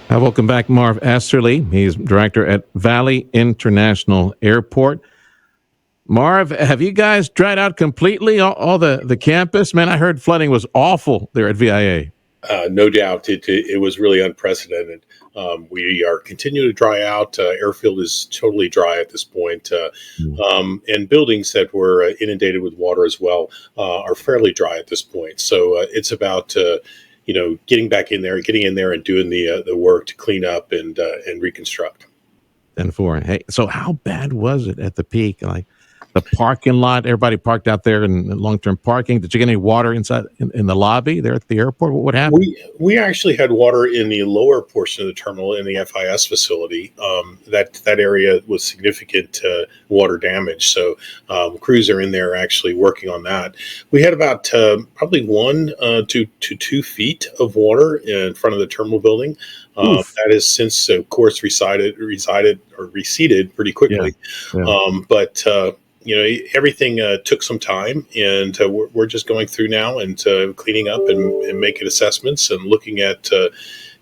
Welcome back, Marv Esterly. He's director at Valley International Airport. Marv, have you guys dried out completely all the campus? Man, I heard flooding was awful there at VIA. No doubt, it was really unprecedented. We are continuing to dry out. Airfield is totally dry at this point, Mm. and buildings that were inundated with water as well are fairly dry at this point. So it's about getting in there and doing the work to clean up and reconstruct. And four. Hey, so how bad was it at the peak? Like the parking lot, everybody parked out there in long term parking. Did you get any water inside in the lobby there at the airport? What happened? We actually had water in the lower portion of the terminal in the FIS facility. That area was significant water damage, so crews are in there actually working on that. We had about probably 1 to 2 feet of water in front of the terminal building. Oof. That has since, of course, receded pretty Yeah. quickly. Yeah. But everything took some time, and we're just going through now and cleaning up and making assessments and looking at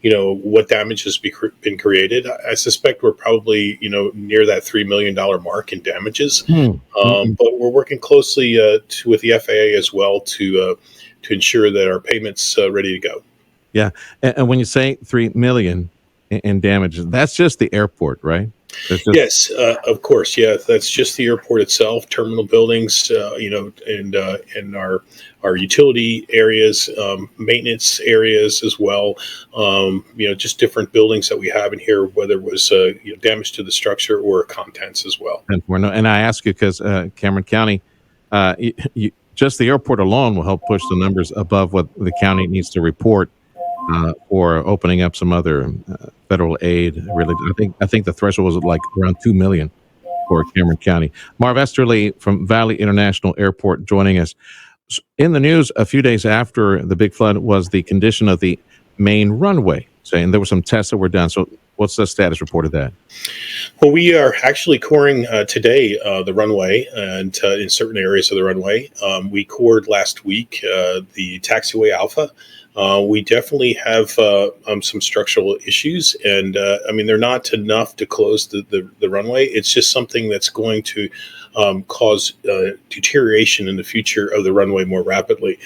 what damage has been created. I suspect we're probably near that $3 million mark in damages, Hmm. Mm-mm. but we're working closely with the FAA as well to ensure that our payments ready to go. Yeah. And when you say 3 million in damages, that's just the airport, right? That's just Yes, of course. Yeah, that's just the airport itself, terminal buildings, and our utility areas, maintenance areas as well. Just different buildings that we have in here, whether it was damage to the structure or contents as well. and we're no, and I ask you because Cameron County, just the airport alone will help push the numbers above what the county needs to report for opening up some other federal aid. Really, I think the threshold was like around 2 million for Cameron County. Marv Esterly from Valley International Airport joining us. In the news a few days after the big flood was the condition of the main runway, saying there were some tests that were done. So, what's the status report of that? Well, we are actually coring today the runway and in certain areas of the runway. We cored last week the taxiway alpha. We definitely have some structural issues, and I mean they're not enough to close the runway. It's just something that's going to cause deterioration in the future of the runway more rapidly.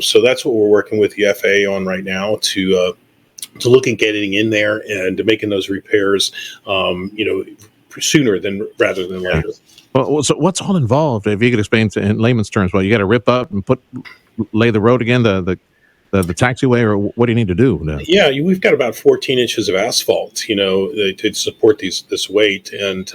So that's what we're working with the FAA on right now to look at getting in there and to making those repairs, sooner than rather than Yeah. later. Well, so what's all involved? If you could explain to in layman's terms, well, you got to rip up and lay the road again, the taxiway, or what do you need to do? Yeah, we've got about 14 inches of asphalt, to support this weight, and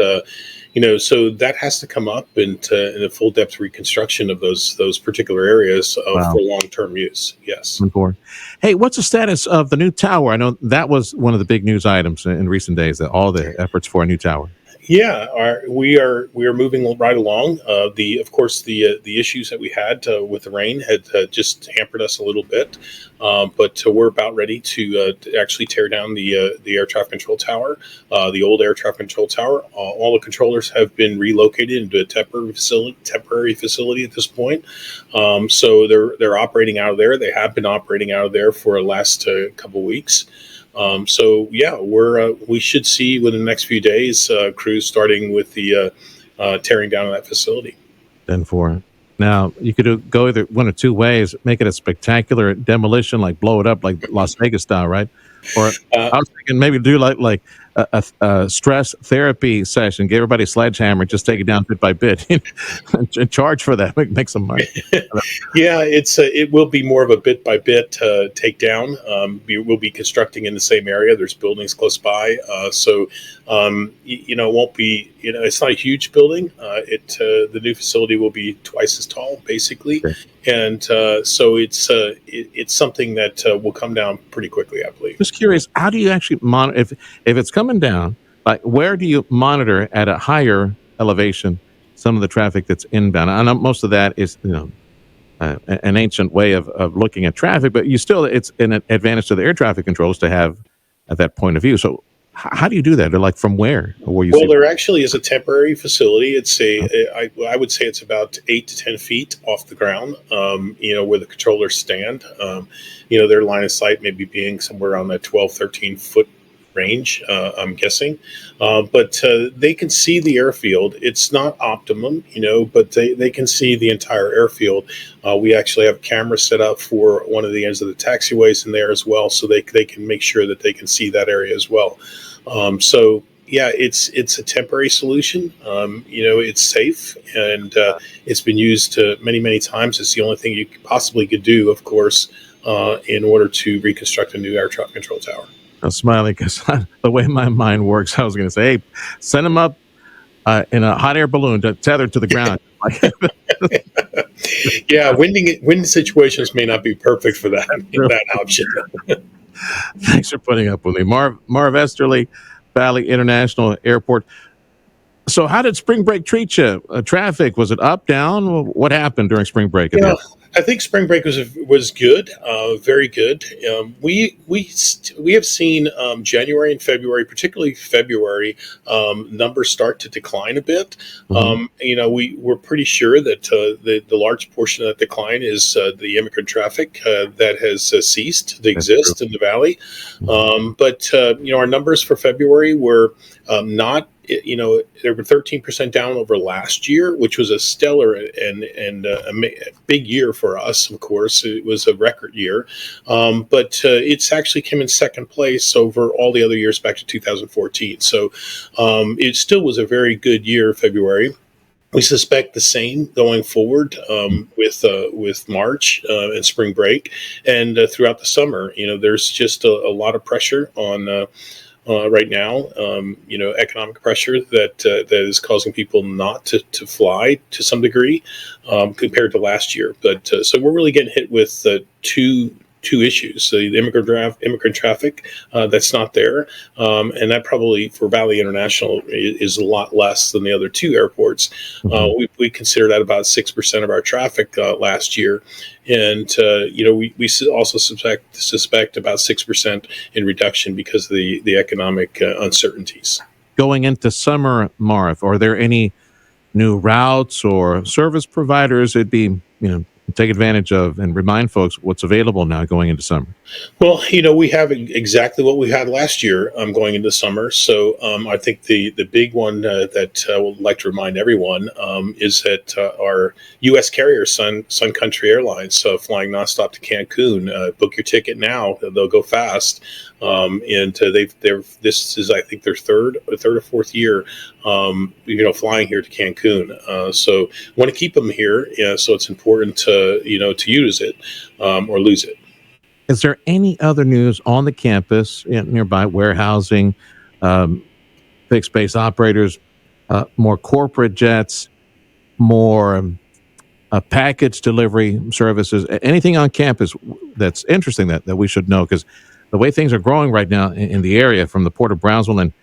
so that has to come up in a full depth reconstruction of those particular areas Wow. for long term use. Yes. For. Hey, what's the status of the new tower? I know that was one of the big news items in recent days. That all the efforts for a new tower. Yeah, we are moving right along. The Of course the issues that we had with the rain had just hampered us a little bit, but we're about ready to actually tear down the air traffic control tower, the old air traffic control tower. All the controllers have been relocated into a temporary facility at this point. So they're operating out of there. They have been operating out of there for the last couple weeks. So yeah, we should see within the next few days crews starting with the tearing down of that facility. Then for. Now you could go either one or two ways. Make it a spectacular demolition, like blow it up, like Las Vegas style, right? Or Uh, I was thinking maybe do like a stress therapy session. Get everybody a sledgehammer, just take it down bit by bit, and charge for that. Make some money. yeah, it will be more of a bit by bit takedown. We'll be constructing in the same area. There's buildings close by, so it won't be. It's not a huge building. The new facility will be twice as tall, basically, Okay. and so it's something that will come down pretty quickly, I believe. Just curious, how do you actually monitor if it's coming down? Like, where do you monitor at a higher elevation some of the traffic that's inbound? I know most of that is an ancient way of looking at traffic, but you still it's an advantage to the air traffic controllers to have at that point of view. So, how do you do that? Or like from where you Well, see? there actually is a temporary facility. I would say it's about 8 to 10 feet off the ground, where the controllers stand. Their line of sight maybe being somewhere on that 12, 13 foot range, I'm guessing. But they can see the airfield. It's not optimum, but they can see the entire airfield. We actually have cameras set up for one of the ends of the taxiways in there as well, so they can make sure that they can see that area as well. So yeah, it's a temporary solution. It's safe, and it's been used many times. It's the only thing you possibly could do, of course, in order to reconstruct a new air traffic control tower. I'm smiling because the way my mind works, I was going to say, hey, send them up in a hot air balloon tethered to the ground. Yeah, wind situations may not be perfect for that option. Thanks for putting up with me. Marv Esterly, Valley International Airport. So how did spring break treat you? Traffic, was it up, down? What happened during spring break? I think spring break was good, very good. We have seen January and February, particularly February, numbers start to decline a bit. We're pretty sure that the large portion of that decline is the immigrant traffic that has ceased to exist in the valley. But our numbers for February were not. They were 13% down over last year, which was a stellar and a big year for us. Of course, it was a record year, but it's actually came in second place over all the other years back to 2014. So it still was a very good year, February. We suspect the same going forward with March and spring break, and throughout the summer. There's just a lot of pressure on. Right now, economic pressure that is causing people not to fly to some degree compared to last year. But so we're really getting hit with two issues: so the immigrant traffic that's not there, and that probably for Valley International is a lot less than the other two airports. We consider that about 6% of our traffic last year, and we also suspect about 6% in reduction because of the economic uncertainties. Going into summer, Marv, are there any new routes or service providers it'd be take advantage of, and remind folks what's available now going into summer? Well, we have exactly what we had last year going into summer. So I think the big one that I would like to remind everyone is that our U.S. carrier, Sun Country Airlines, flying nonstop to Cancun. Book your ticket now; they'll go fast. And this is, I think, their third or fourth year, flying here to Cancun. So want to keep them here. So it's important to use it or lose it. Is there any other news on the campus, nearby warehousing, fixed base operators, more corporate jets, more package delivery services, anything on campus that's interesting that we should know? Because the way things are growing right now in the area, from the Port of Brownsville and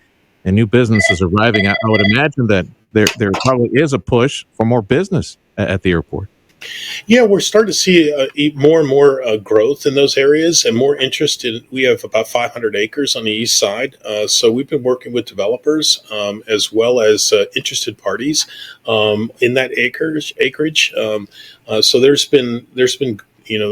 new businesses arriving, I would imagine that there probably is a push for more business at the airport. Yeah, we're starting to see more and more growth in those areas and more interest in. We have about 500 acres on the east side, so we've been working with developers as well as interested parties in that acreage. So there's been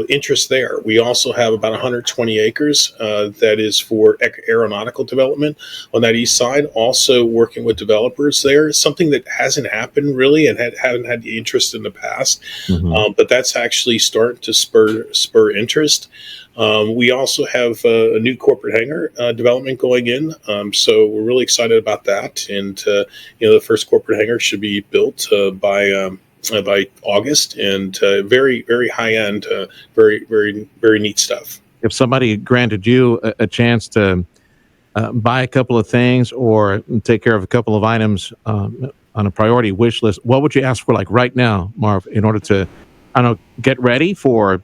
interest there. We also have about 120 acres that is for aeronautical development on that east side. Also working with developers there, something that hasn't happened really and haven't had the interest in the past. But that's actually starting to spur interest. We also have a new corporate hangar development going in, so we're really excited about that. And the first corporate hangar should be built by August, and very, very high end, very, very, very neat stuff. If somebody granted you a chance to buy a couple of things or take care of a couple of items on a priority wish list, what would you ask for, like right now, Marv, in order to, get ready for,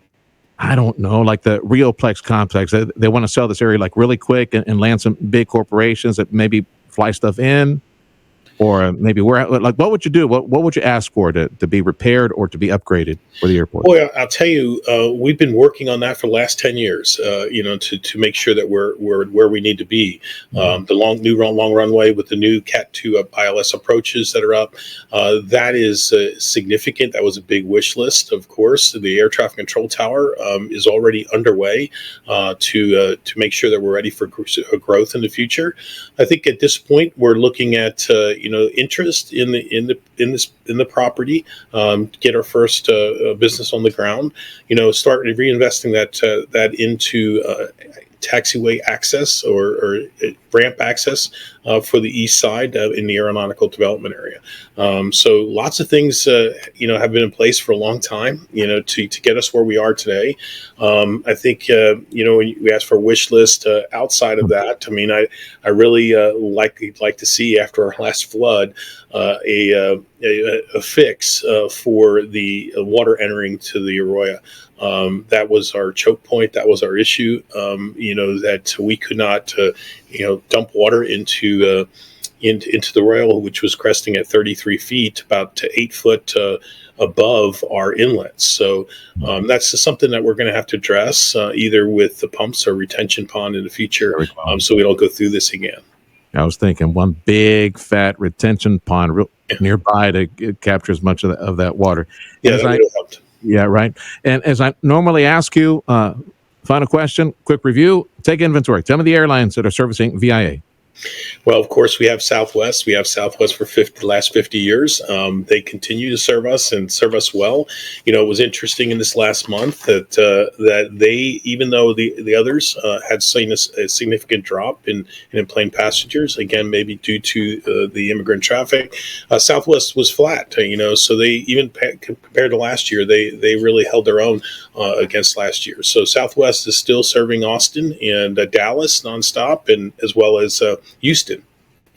like the Rioplex complex? They want to sell this area like really quick and land some big corporations that maybe fly stuff in, or maybe where, like, what would you do? What would you ask for to be repaired or to be upgraded for the airport? Boy, I'll tell you, we've been working on that for the last 10 years, to make sure that we're where we need to be. The long runway with the new Cat 2 ILS approaches that are up, that is significant. That was a big wish list, of course. The air traffic control tower is already underway to make sure that we're ready for growth in the future. I think at this point we're looking at interest in the property, get our first business on the ground, start reinvesting that into taxiway access or ramp access for the east side in the aeronautical development area. So lots of things, have been in place for a long time, to get us where we are today. I think, when we ask for a wish list outside of that, I mean, I really like to see after our last flood a fix for the water entering to the Arroyo. That was our choke point. That was our issue. That we could not, dump water into the Royal, which was cresting at 33 feet, about 8 foot above our inlets. So that's just something that we're going to have to address either with the pumps or retention pond in the future, so we don't go through this again. I was thinking one big fat retention pond nearby to capture as much of that water. Yeah, that would have helped. Yeah, right. And as I normally ask you, final question, quick review, take inventory. Tell me the airlines that are servicing VIA. Well, of course, we have Southwest. We have Southwest for the last 50 years. They continue to serve us and serve us well. It was interesting in this last month that they, even though the others had seen a significant drop in plane passengers, again, maybe due to the immigrant traffic, Southwest was flat. So they, even compared to last year, they really held their own against last year. So Southwest is still serving Austin and Dallas nonstop, and as well as Houston.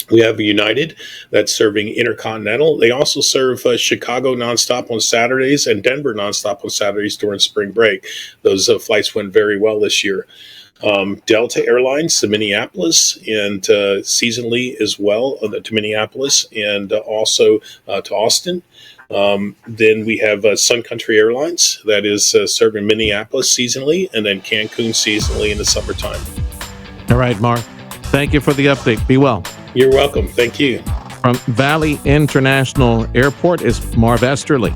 We have United that's serving Intercontinental. They also serve Chicago nonstop on Saturdays and Denver nonstop on Saturdays during spring break. Those flights went very well this year. Delta Airlines to Minneapolis and seasonally as well to Minneapolis and also to Austin. Then we have Sun Country Airlines that is serving Minneapolis seasonally, and then Cancun seasonally in the summertime. All right, Marv. Thank you for the update. Be well. You're welcome. Thank you. From Valley International Airport is Marv Esterly.